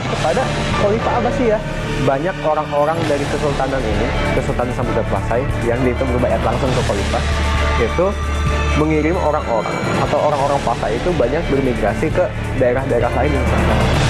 taat kepada Khalifah Abbasiyah. Banyak orang-orang dari Kesultanan ini, Kesultanan Samudra Pasai, yang itu berbayat langsung ke Khalifah, itu mengirim orang-orang atau orang-orang Pasai itu banyak bermigrasi ke daerah-daerah lain di Nusantara.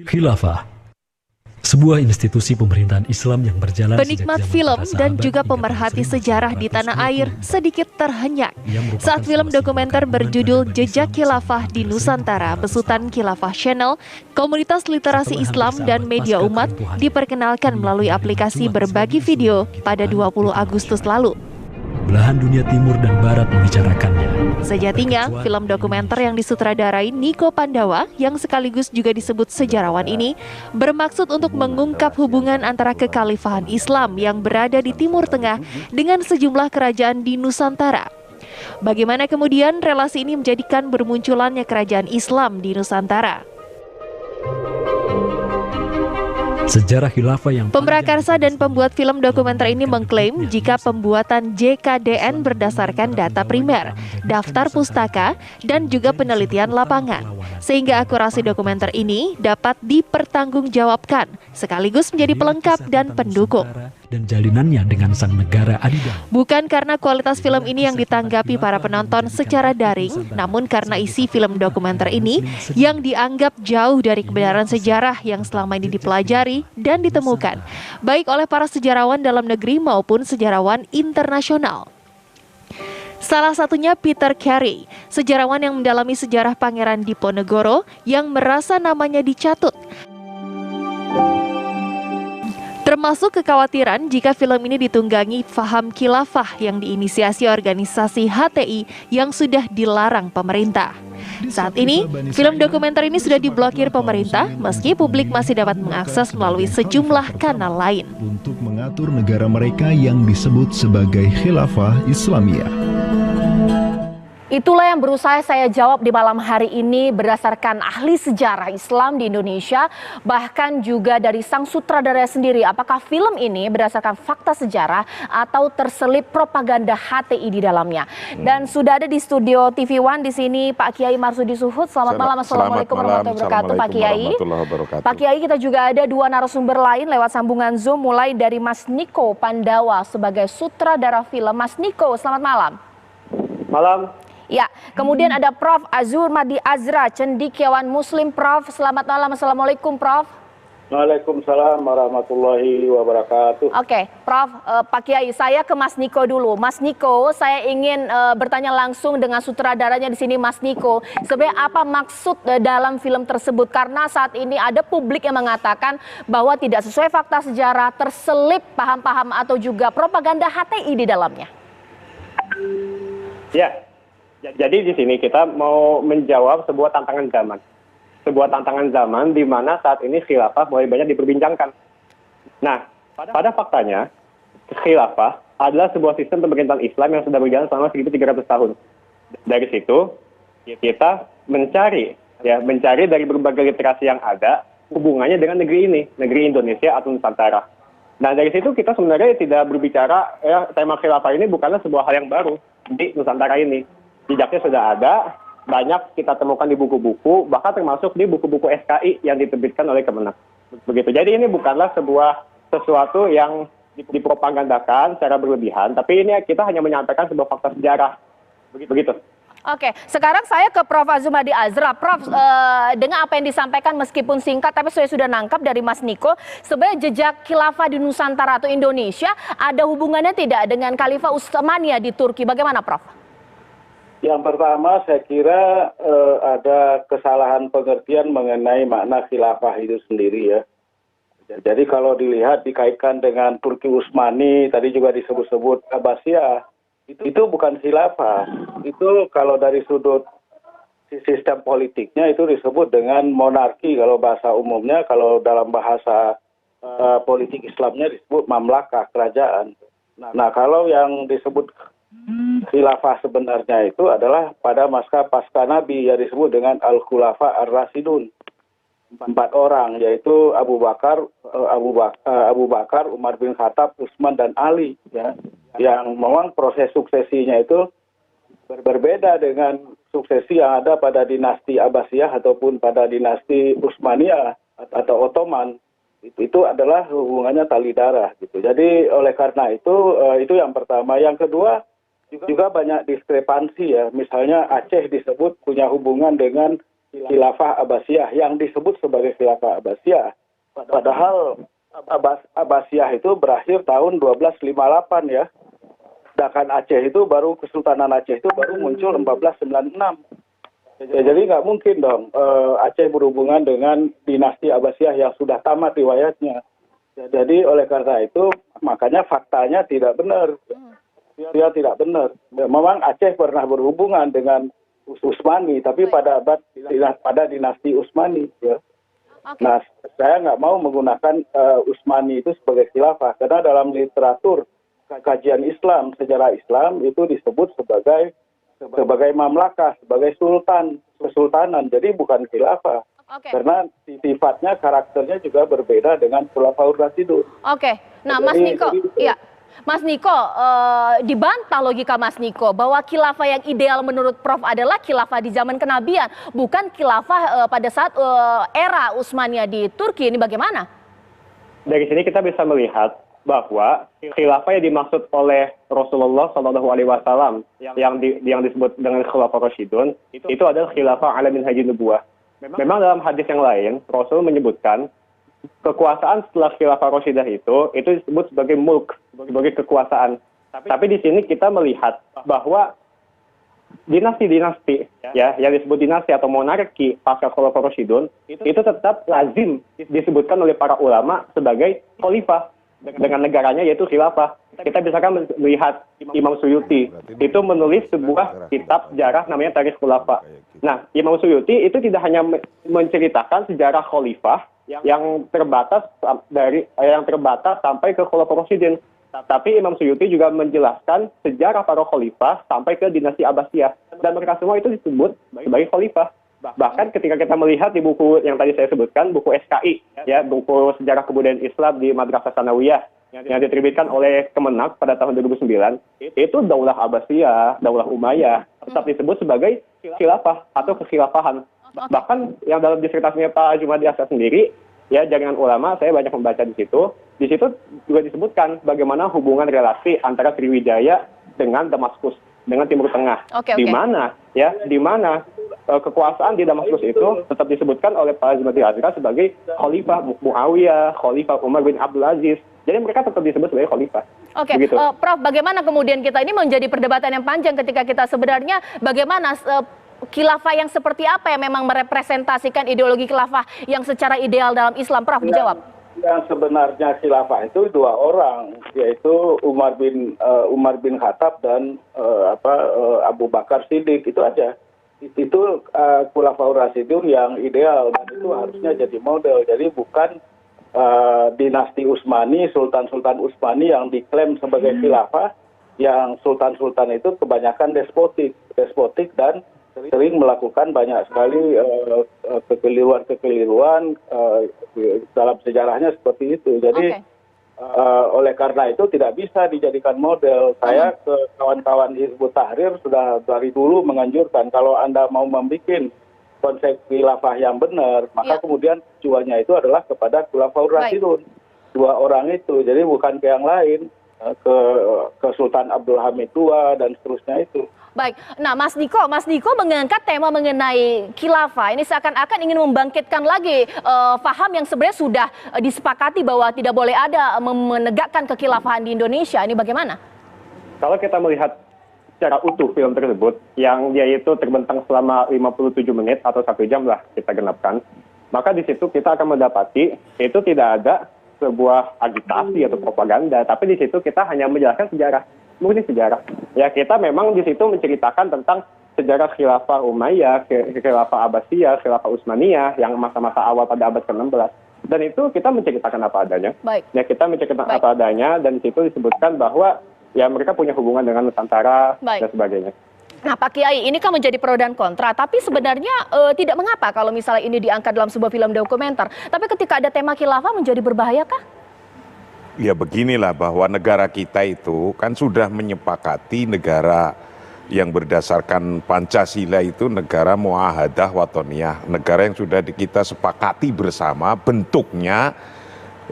Khilafah, sebuah institusi pemerintahan Islam yang berjalan Penikmat sejak zaman film para dan sahabat juga hingga pemerhati tahun sejarah di tanah air 1420. sedikit terhenyak Ia merupakan saat film salah satu dokumenter gabungan berjudul peradaban Jejak Islam Khilafah di sebelum Nusantara 1400 besutan Khilafah Channel, komunitas literasi Setelah Islam hampir dan seabad media pasca umat kelumpuhannya, diperkenalkan melalui dunia aplikasi Jumat berbagi sebagai video sumber pada kehidupan 20 Agustus lalu. Belahan dunia timur dan barat membicarakannya. Sejatinya, Berkecuali film dokumenter yang disutradarai Niko Pandawa yang sekaligus juga disebut sejarawan ini bermaksud untuk mengungkap hubungan antara kekhalifahan Islam yang berada di Timur Tengah dengan sejumlah kerajaan di Nusantara. Bagaimana kemudian relasi ini menjadikan bermunculannya kerajaan Islam di Nusantara? Sejarah khilafah yang Pemrakarsa dan pembuat film dokumenter ini mengklaim jika pembuatan JKDN berdasarkan data primer, daftar pustaka, dan juga penelitian lapangan. Sehingga akurasi dokumenter ini dapat dipertanggungjawabkan, sekaligus menjadi pelengkap dan pendukung. dan jalinannya dengan sang negara adidaya. Bukan karena kualitas film ini yang ditanggapi para penonton secara daring, namun karena isi film dokumenter ini yang dianggap jauh dari kebenaran sejarah yang selama ini dipelajari dan ditemukan, baik oleh para sejarawan dalam negeri maupun sejarawan internasional. Salah satunya Peter Carey, sejarawan yang mendalami sejarah Pangeran Diponegoro yang merasa namanya dicatut. Termasuk kekhawatiran jika film ini ditunggangi faham khilafah yang diinisiasi organisasi HTI yang sudah dilarang pemerintah. Saat ini, film dokumenter ini sudah diblokir pemerintah meski publik masih dapat mengakses melalui sejumlah kanal lain. Untuk mengatur negara mereka yang disebut sebagai khilafah Islamiyah. Itulah yang berusaha saya jawab di malam hari ini berdasarkan ahli sejarah Islam di Indonesia, bahkan juga dari sang sutradara sendiri. Apakah film ini berdasarkan fakta sejarah atau terselip propaganda HTI di dalamnya? Dan sudah ada di studio TV One di sini Pak Kiai Marsudi Suhud. Selamat malam, assalamualaikum warahmatullahi wabarakatuh, Pak Kiai. Pak Kiai, kita juga ada dua narasumber lain lewat sambungan Zoom, mulai dari Mas Niko Pandawa sebagai sutradara film. Mas Niko, selamat malam. Malam. Ya, kemudian ada Prof. Azur Madi Azra, cendekiawan Muslim. Prof, selamat malam. Assalamualaikum, Prof. Waalaikumsalam warahmatullahi wabarakatuh. Oke, Prof, Pak Kiai, saya ke Mas Niko dulu. Mas Niko, saya ingin bertanya langsung dengan sutradaranya di sini, Mas Niko. Sebenarnya apa maksud dalam film tersebut? Karena saat ini ada publik yang mengatakan bahwa tidak sesuai fakta sejarah, terselip paham-paham atau juga propaganda HTI di dalamnya. Ya. Jadi di sini kita mau menjawab sebuah tantangan zaman. Sebuah tantangan zaman di mana saat ini khilafah mulai banyak diperbincangkan. Nah, pada faktanya, khilafah adalah sebuah sistem pemerintahan Islam yang sudah berjalan selama 1300 tahun. Dari situ, kita mencari dari berbagai literasi yang ada, hubungannya dengan negeri ini, negeri Indonesia atau Nusantara. Nah, dari situ kita sebenarnya tidak berbicara, tema khilafah ini bukanlah sebuah hal yang baru di Nusantara ini. Jejaknya sudah ada, banyak kita temukan di buku-buku, bahkan termasuk di buku-buku SKI yang diterbitkan oleh Kemenak. Begitu. Jadi ini bukanlah sesuatu yang dipropagandakan secara berlebihan, tapi ini kita hanya menyampaikan sebuah fakta sejarah. Begitu. Oke, sekarang saya ke Prof. Azumadi Azra. Prof, dengan apa yang disampaikan meskipun singkat, tapi saya sudah nangkap dari Mas Niko, sebenarnya jejak khilafah di Nusantara atau Indonesia ada hubungannya tidak dengan Khalifah Utsmaniyah di Turki? Bagaimana, Prof? Yang pertama, saya kira ada kesalahan pengertian mengenai makna khilafah itu sendiri ya. Jadi kalau dilihat dikaitkan dengan Turki Utsmani, tadi juga disebut-sebut Abbasiyah, itu bukan khilafah. Itu kalau dari sudut sistem politiknya itu disebut dengan monarki kalau bahasa umumnya, kalau dalam bahasa politik Islamnya disebut mamlakah, kerajaan. Nah, kalau yang disebut khilafah sebenarnya itu adalah pada masa pasca Nabi yang disebut dengan Al-Khulafa Ar-Rasyidun. 4 orang, yaitu Abu Bakar, Umar bin Khattab, Utsman dan Ali, ya, yang memang proses suksesinya itu berbeda dengan suksesi yang ada pada dinasti Abbasiyah ataupun pada dinasti Utsmaniyah atau Ottoman. Itu adalah hubungannya tali darah gitu. Jadi oleh karena itu yang pertama. Yang kedua juga banyak diskrepansi ya. Misalnya Aceh disebut punya hubungan dengan Khilafah Abbasiyah yang disebut sebagai Khilafah Abbasiyah. Padahal Abbasiyah itu berakhir tahun 1258 ya. Sedangkan Aceh itu baru, Kesultanan Aceh itu baru muncul 1496. Ya, jadi nggak mungkin dong Aceh berhubungan dengan dinasti Abbasiyah yang sudah tamat riwayatnya. Jadi oleh karena itu makanya faktanya tidak benar. Dia tidak benar. Memang Aceh pernah berhubungan dengan Utsmani, tapi pada dinasti Utsmani. Ya. Nah, saya nggak mau menggunakan Utsmani itu sebagai khilafah karena dalam literatur kajian Islam, sejarah Islam itu disebut sebagai mamlakah, sebagai kesultanan. Jadi bukan khilafah. Karena sifatnya, karakternya juga berbeda dengan Khulafaur Rasyidun. Nah Mas Niko, ya. Mas Niko, dibantah logika Mas Niko bahwa khilafah yang ideal menurut Prof adalah khilafah di zaman kenabian, bukan khilafah pada saat era Utsmaniyah di Turki. Ini bagaimana? Dari sini kita bisa melihat bahwa khilafah yang dimaksud oleh Rasulullah SAW yang disebut dengan Khulafaur Rasyidun itu adalah khilafah ala minhajin nubuwah. Memang dalam hadis yang lain Rasul menyebutkan kekuasaan setelah khilafah Rasyidah itu disebut sebagai mulk, sebagai kekuasaan. Tapi di sini kita melihat bahwa dinasti-dinasti ya yang disebut dinasti atau monarki pasca Khulafaur Rasyidun itu tetap lazim disebutkan oleh para ulama sebagai khalifah dengan negaranya yaitu khilafah. Kita bisa kan melihat Imam Suyuti itu menulis sebuah kitab sejarah namanya Tarikh Khulafa. Nah, Imam Suyuti itu tidak hanya menceritakan sejarah khalifah yang terbatas sampai ke Khulafaur Rasyidin, tapi Imam Suyuti juga menjelaskan sejarah para khalifah sampai ke dinasti Abbasiyah, dan mereka semua itu disebut sebagai khalifah. Bahkan ketika kita melihat di buku yang tadi saya sebutkan, buku SKI, ya, buku Sejarah Kebudayaan Islam di Madrasah Sanawiyah yang diterbitkan oleh Kemenak pada tahun 2009, itu Daulah Abbasiyah, Daulah Umayyah tetap disebut sebagai khilafah atau kekhilafahan. Bahkan yang dalam disertasinya Pak Jumadi Asad sendiri, ya, jaringan ulama, saya banyak membaca di situ juga disebutkan bagaimana hubungan relasi antara Sriwijaya dengan Damaskus, dengan Timur Tengah. Di mana kekuasaan di Damaskus itu tetap disebutkan oleh Pak Jumadi Asad sebagai Khalifah Muawiyah, Khalifah Umar bin Abdul Aziz. Jadi mereka tetap disebut sebagai khalifah. Prof, bagaimana kemudian kita ini menjadi perdebatan yang panjang ketika kita sebenarnya bagaimana khilafah yang seperti apa yang memang merepresentasikan ideologi khilafah yang secara ideal dalam Islam? Prof, dijawab. Yang sebenarnya khilafah itu 2 orang, yaitu Umar bin Khattab dan Abu Bakar Siddiq, itu aja. Itu Khulafaur Rasyidun yang ideal dan itu harusnya jadi model. Jadi bukan dinasti Utsmani, Sultan-Sultan Utsmani yang diklaim sebagai khilafah, yang sultan-sultan itu kebanyakan despotik dan sering melakukan banyak sekali kekeliruan dalam sejarahnya seperti itu. Jadi oleh karena itu tidak bisa dijadikan model. Saya ke kawan-kawan Hizbut Tahrir sudah dari dulu menganjurkan kalau Anda mau membuat konsep khilafah yang benar, maka kemudian tujuannya itu adalah kepada Khulafaur Rasyidun. 2 orang itu, jadi bukan ke yang lain, ke Sultan Abdul Hamid II dan seterusnya itu. Baik, nah Mas Niko mengangkat tema mengenai khilafah ini seakan-akan ingin membangkitkan lagi paham yang sebenarnya sudah disepakati bahwa tidak boleh ada menegakkan kekhilafahan di Indonesia. Ini bagaimana? Kalau kita melihat secara utuh film tersebut, yang dia itu terbentang selama 57 menit atau 1 jam lah kita genapkan, maka di situ kita akan mendapati itu tidak ada sebuah agitasi atau propaganda, tapi di situ kita hanya menjelaskan sejarah. Murni sejarah. Ya, kita memang di situ menceritakan tentang sejarah khilafah Umayyah, khilafah Abbasiyah, khilafah Utsmaniyah yang masa-masa awal pada abad ke-16. Dan itu kita menceritakan apa adanya. Ya, kita menceritakan apa adanya dan di situ disebutkan bahwa ya mereka punya hubungan dengan Nusantara Baik. dan sebagainya. Nah, Pak Kiai, ini kan menjadi pro dan kontra, tapi sebenarnya tidak mengapa kalau misalnya ini diangkat dalam sebuah film dokumenter. Tapi ketika ada tema khilafah menjadi berbahayakah? Ya beginilah, bahwa negara kita itu kan sudah menyepakati negara yang berdasarkan Pancasila itu negara muahadah watoniyah, negara yang sudah kita sepakati bersama bentuknya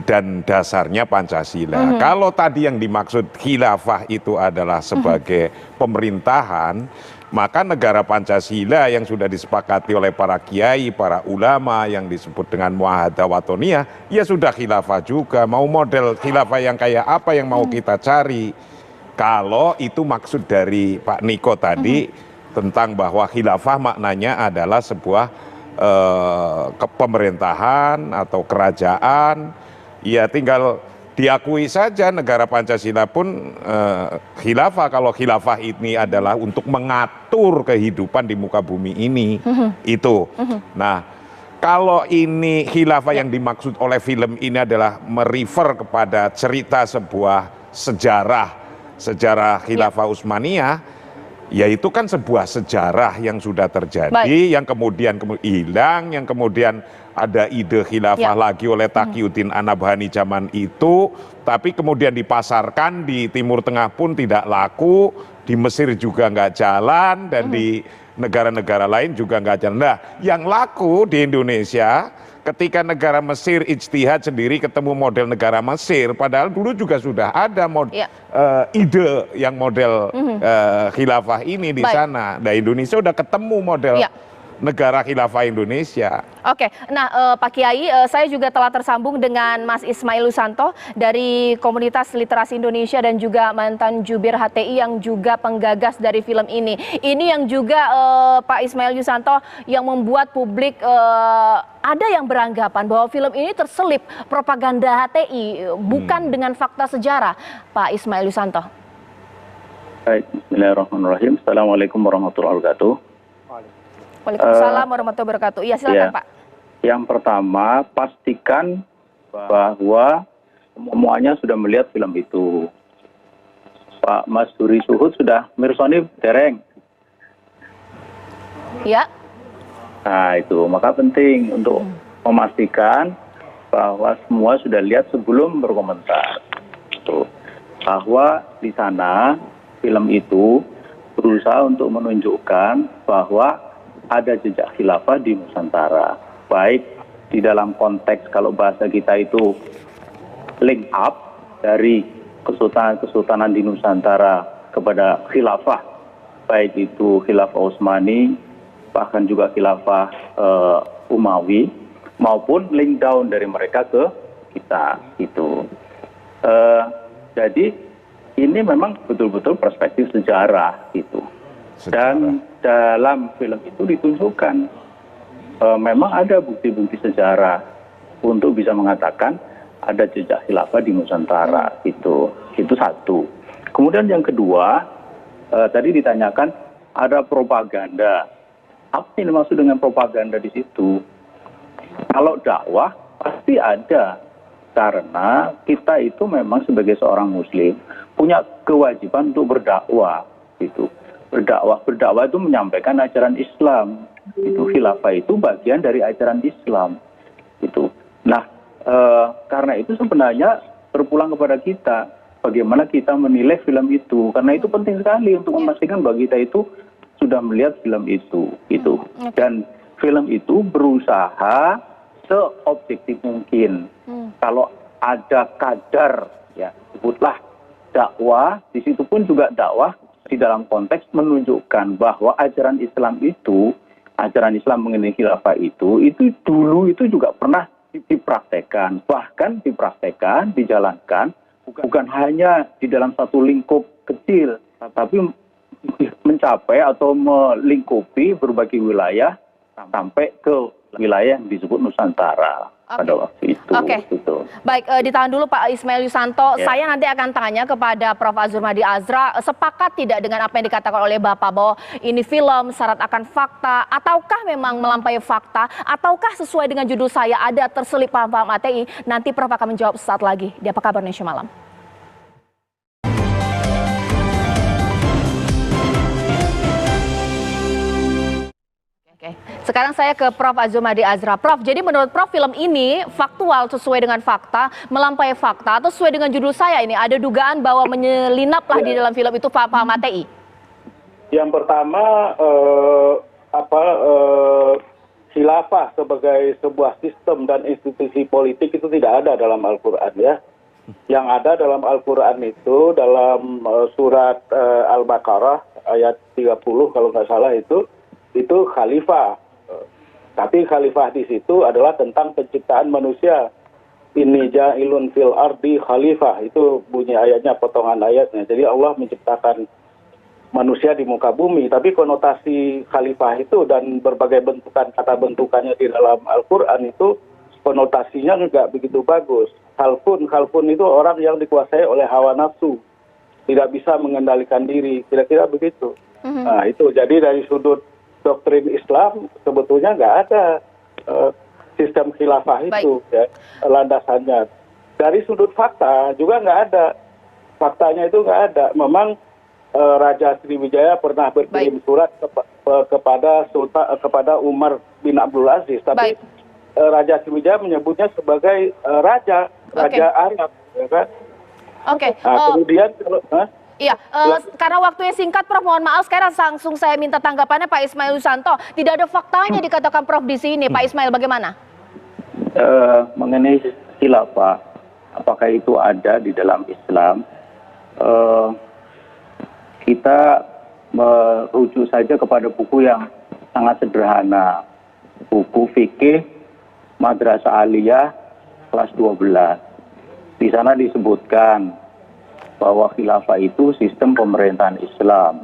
dan dasarnya Pancasila. Kalau tadi yang dimaksud khilafah itu adalah sebagai pemerintahan, maka negara Pancasila yang sudah disepakati oleh para kiai, para ulama yang disebut dengan muahadah watoniyah, ya sudah khilafah juga. Mau model khilafah yang kayak apa yang mau kita cari? Kalau itu maksud dari Pak Niko tadi tentang bahwa khilafah maknanya adalah sebuah pemerintahan atau kerajaan, ya tinggal diakui saja negara Pancasila pun khilafah. Kalau khilafah ini adalah untuk mengatur kehidupan di muka bumi ini, itu. Nah, kalau ini khilafah yang dimaksud oleh film ini adalah merefer kepada cerita sebuah sejarah khilafah Utsmaniyah, ya itu kan sebuah sejarah yang sudah terjadi, yang kemudian hilang, yang kemudian ada ide khilafah lagi oleh Taqiyuddin An-Nabhani zaman itu, tapi kemudian dipasarkan di Timur Tengah pun tidak laku, di Mesir juga nggak jalan, dan di negara-negara lain juga nggak jalan. Nah, yang laku di Indonesia ketika negara Mesir ijtihad sendiri ketemu model negara Mesir, padahal dulu juga sudah ada ide yang model khilafah ini di sana. Nah, Indonesia udah ketemu model negara khilafah Indonesia. Oke, nah Pak Kiai, saya juga telah tersambung dengan Mas Ismail Yusanto dari Komunitas Literasi Indonesia dan juga mantan jubir HTI yang juga penggagas dari film ini. Ini yang juga Pak Ismail Yusanto yang membuat publik ada yang beranggapan bahwa film ini terselip propaganda HTI, bukan dengan fakta sejarah. Pak Ismail Yusanto. Baik, bismillahirrahmanirrahim. Assalamualaikum warahmatullahi wabarakatuh. Waalaikumsalam warahmatullahi wabarakatuh. Iya, silakan Pak. Yang pertama, pastikan bahwa semuanya sudah melihat film itu. Pak Mas Duri Suhud sudah mirsani dereng. Ya. Nah itu, maka penting untuk memastikan bahwa semua sudah lihat sebelum berkomentar. Bahwa di sana film itu berusaha untuk menunjukkan bahwa ada jejak khilafah di Nusantara, baik di dalam konteks kalau bahasa kita itu link up dari kesultanan di Nusantara kepada khilafah, baik itu khilafah Utsmani, bahkan juga khilafah Umawi, maupun link down dari mereka ke kita itu. Jadi ini memang betul-betul perspektif sejarah gitu. Dan dalam film itu ditunjukkan memang ada bukti-bukti sejarah untuk bisa mengatakan ada jejak khilafah di Nusantara itu satu. Kemudian yang kedua, tadi ditanyakan ada propaganda. Apa yang dimaksud dengan propaganda di situ? Kalau dakwah pasti ada, karena kita itu memang sebagai seorang Muslim punya kewajiban untuk berdakwah gitu. Berdakwah itu menyampaikan ajaran Islam. Itu khilafah itu bagian dari ajaran Islam. Itu. Nah, karena itu sebenarnya berpulang kepada kita bagaimana kita menilai film itu. Karena itu penting sekali untuk memastikan bahwa kita itu sudah melihat film itu. Gitu. Dan film itu berusaha seobjektif mungkin. Kalau ada kadar, ya sebutlah dakwah, di situ pun juga dakwah di dalam konteks menunjukkan bahwa ajaran Islam mengenai khilafah itu dulu itu juga pernah dipraktekkan, bahkan dijalankan bukan hanya di dalam satu lingkup kecil, tapi mencapai atau melingkupi berbagai wilayah sampai ke wilayah yang disebut Nusantara. Pada waktu itu. Gitu. Baik, ditahan dulu Pak Ismail Yusanto. Saya nanti akan tanya kepada Prof. Azhur Madi Azra, sepakat tidak dengan apa yang dikatakan oleh Bapak bahwa ini film syarat akan fakta, ataukah memang melampaui fakta, ataukah sesuai dengan judul saya ada terselip paham-paham HTI? Nanti Prof akan menjawab sesaat lagi di Apa Kabar Indonesia Malam. Oke, sekarang saya ke Prof. Azumadi Azra. Prof, jadi menurut Prof film ini faktual sesuai dengan fakta, melampaui fakta, atau sesuai dengan judul saya ini ada dugaan bahwa menyelinaplah di dalam film itu Pak Matei? Yang pertama, khilafah sebagai sebuah sistem dan institusi politik itu tidak ada dalam Al-Quran ya. Yang ada dalam Al-Quran itu dalam surat Al-Baqarah ayat 30 kalau nggak salah itu khalifah. Tapi khalifah di situ adalah tentang penciptaan manusia. Inni ja'ilun fil ardi khalifah, itu bunyi ayatnya, potongan ayatnya. Jadi Allah menciptakan manusia di muka bumi, tapi konotasi khalifah itu dan berbagai bentukan kata bentukannya di dalam Al-Quran itu konotasinya nggak begitu bagus. Khalfun itu orang yang dikuasai oleh hawa nafsu, tidak bisa mengendalikan diri, kira-kira begitu. Nah itu jadi dari sudut doktrin Islam sebetulnya nggak ada sistem khilafah itu ya, landasannya. Dari sudut fakta juga nggak ada, faktanya itu nggak ada. Memang Raja Sriwijaya pernah berkirim surat kepada Umar bin Abdul Aziz, tapi Raja Sriwijaya menyebutnya sebagai raja Arab, ya kan? Nah, kemudian kalau iya, karena waktunya singkat, Prof. Mohon maaf, sekarang langsung saya minta tanggapannya Pak Ismail Yusanto. Tidak ada faktanya dikatakan Prof di sini. Pak Ismail, bagaimana? Mengenai khilafah, apakah itu ada di dalam Islam? Kita merujuk saja kepada buku yang sangat sederhana, buku fikih Madrasah Aliyah kelas 12. Di sana disebutkan bahwa khilafah itu sistem pemerintahan Islam.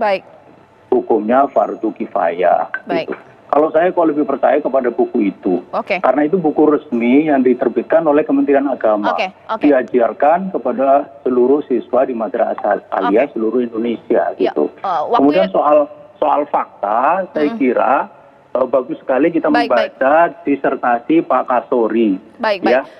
Hukumnya fardu kifayah. Gitu. Kalau saya lebih percaya kepada buku itu. Karena itu buku resmi yang diterbitkan oleh Kementerian Agama. Diajarkan kepada seluruh siswa di Madrasah Aliyah seluruh Indonesia gitu. Kemudian soal fakta, saya kira bagus sekali kita membaca disertasi Pak Kasori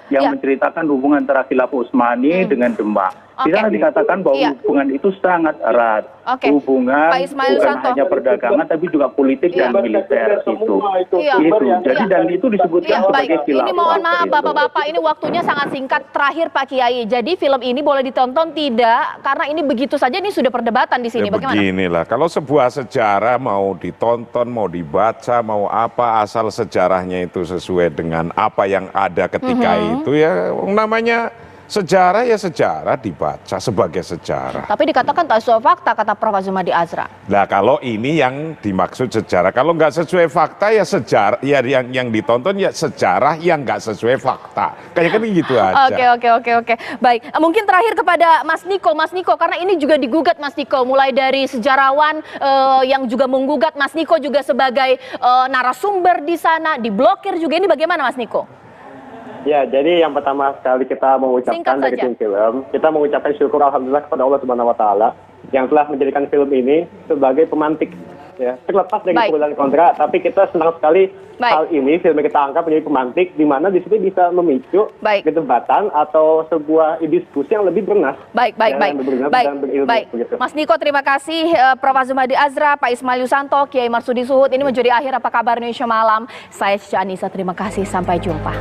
yang menceritakan hubungan antara khilafah Utsmani dengan Demak. Di sana dikatakan bahwa hubungan itu sangat erat. Hubungan bukan hanya perdagangan tapi juga politik dan militer itu. Jadi dan itu disebutkan sebagai khilafah. Ini mohon maaf Bapak-bapak, ini waktunya sangat singkat. Terakhir Pak Kiai. Jadi film ini boleh ditonton tidak? Karena ini begitu saja, ini sudah perdebatan di sini. Bagaimana? Beginilah, kalau sebuah sejarah mau ditonton, mau dibaca, mau apa, asal sejarahnya itu sesuai dengan apa yang ada ketika itu ya namanya sejarah ya sejarah, dibaca sebagai sejarah. Tapi dikatakan tak sesuai fakta, kata Prof. Azumadi Azra. Nah kalau ini yang dimaksud sejarah, kalau nggak sesuai fakta ya sejarah, ya yang ditonton ya sejarah yang nggak sesuai fakta. Kayak gitu aja. Oke. Baik, mungkin terakhir kepada Mas Niko, karena ini juga digugat Mas Niko, mulai dari sejarawan yang juga menggugat, Mas Niko juga sebagai narasumber di sana, diblokir juga. Ini bagaimana Mas Niko? Ya, jadi yang pertama sekali kita mengucapkan dari tim film, kita mengucapkan syukur alhamdulillah kepada Allah Subhanahu wa taala yang telah menjadikan film ini sebagai pemantik ya. Terlepas dari kebutuhan kontrak, tapi kita senang sekali hal ini film yang kita angkat menjadi pemantik di mana di situ bisa memicu perdebatan atau sebuah diskusi yang lebih bernas. Baik. Mas Niko, terima kasih. Prof. Azumadi Azra, Pak Ismail Yusanto, Kiai Marsudi Suhud. Ini menjadi akhir Apa Kabar Indonesia Malam. Saya Cica Anissa, terima kasih. Sampai jumpa.